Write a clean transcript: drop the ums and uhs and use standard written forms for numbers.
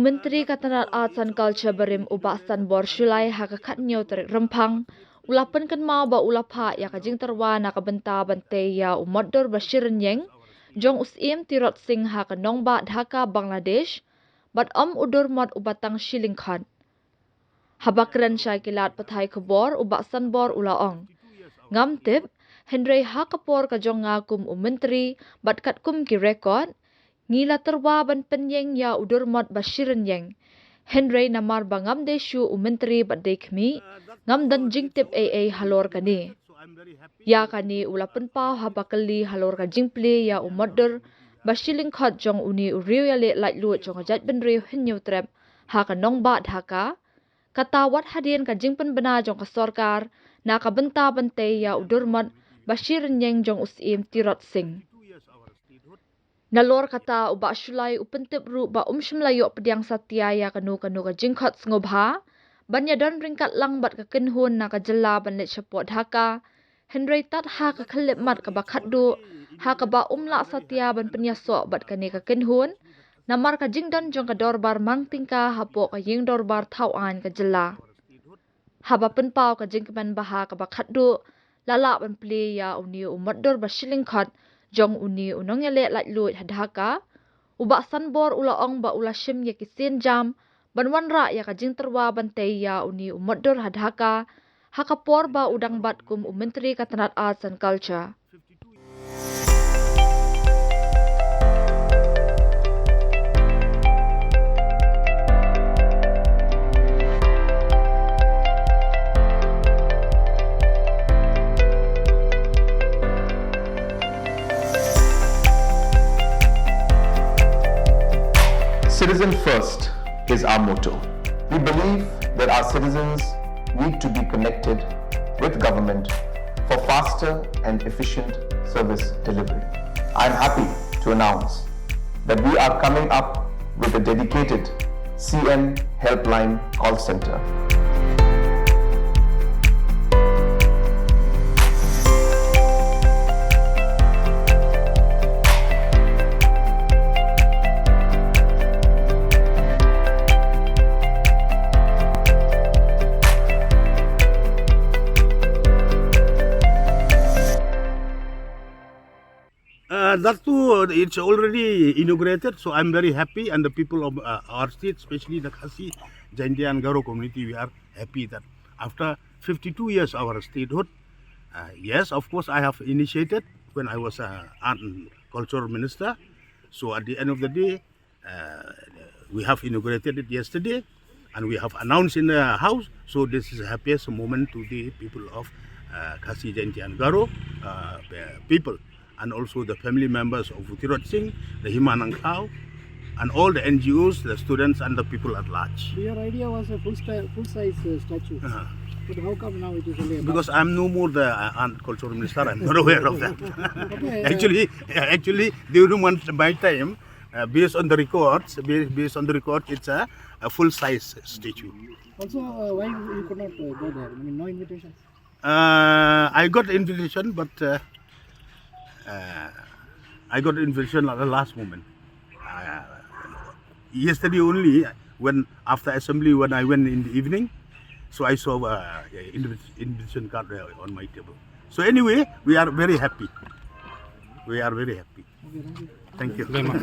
Menteri Katanat Arts and Culture berim ubasan bor Syulai haka katnyo terik rempang. Ulapan kan mau ba ulapa ya kajing terwa na kabenta bante ya umodor Bashir ryngieng. Jong U Tirot Sing haka nongba Dhaka Bangladesh. Bat udur mod ubatang lyngkot. Habakran syai kilat pathai kebor ubasan bor ulaong. Ngam tip, Henry hakapor kajong ngakum menteri bat katkum ki rekod. Ngila terwa ban penyeng ya udur mod Bashir ryngieng. Henry namar bangam deshu menteri bat dekmi. Ngam dan jingtip AA halor kani. Ya kani ulapan pau habakali halor ka jingpli ya umodur. Bashir lyngkot jong uni uriu ya le light luat jong ajat benriu hinyu trep. Haka nongba Dhaka. Katawat hadian ka Pynbna jong ka sorkar. Na ka benta bante ya udur mod Bashir ryngieng jong U Tirot Sing. Nalor kata uba Syulai upentip ru ba syamlayo pediang satya ya kanu ka jingkot ngobha. Banya don ringkat lang bat ka kenhun na ka jela banlet syapot Dhaka. Henry tat ha ka khalip mat ka bakat du. Ha ka ba satya ban penyasok bat ka ni ka kenhun. Namar ka jingdon jong ka dorbar mang tingka hapo ka ying dorbar tauan ka jela. Haba penpau ka jingkeman baha ka bakat du. Lala ban pli ya uni umador Bashir lyngkot. Jong uni unong yale lait luit Dhaka. Uba sanbor ulaong ba ulashim ya kisin jam. Banwanra ya kajing terwa bante ya uni umador Dhaka. Hakapor ba udang bat kum Menteri Katanat Arts and Culture. Citizen first is our motto. We believe that our citizens need to be connected with government for faster and efficient service delivery. I am happy to announce that we are coming up with a dedicated CM helpline call center. That too, it's already inaugurated, so I'm very happy, and the people of our state, especially the Khasi, Jaintia and Garo community, we are happy that after 52 years our statehood, yes, of course, I have initiated when I was art and culture minister. So at the end of the day, we have inaugurated it yesterday, and we have announced in the house. So this is the happiest moment to the people of Khasi, Jaintia and Garo people. And also the family members of U Tirot Sing, the Himan Cow, and all the NGOs, the students, and the people at large. Your idea was a full-size statue. But how come now it is only a Because I'm no more the cultural minister, I'm not aware of that. Okay, actually, during my time, based on the records, it's a full-size statue. Also, why you could not go there? I mean, no invitations. I got invitation, but I got invitation at the last moment. Yesterday only, when after assembly, when I went in the evening, so I saw invitation card on my table. So anyway, we are very happy. We are very happy. Okay, thank you. Thank you.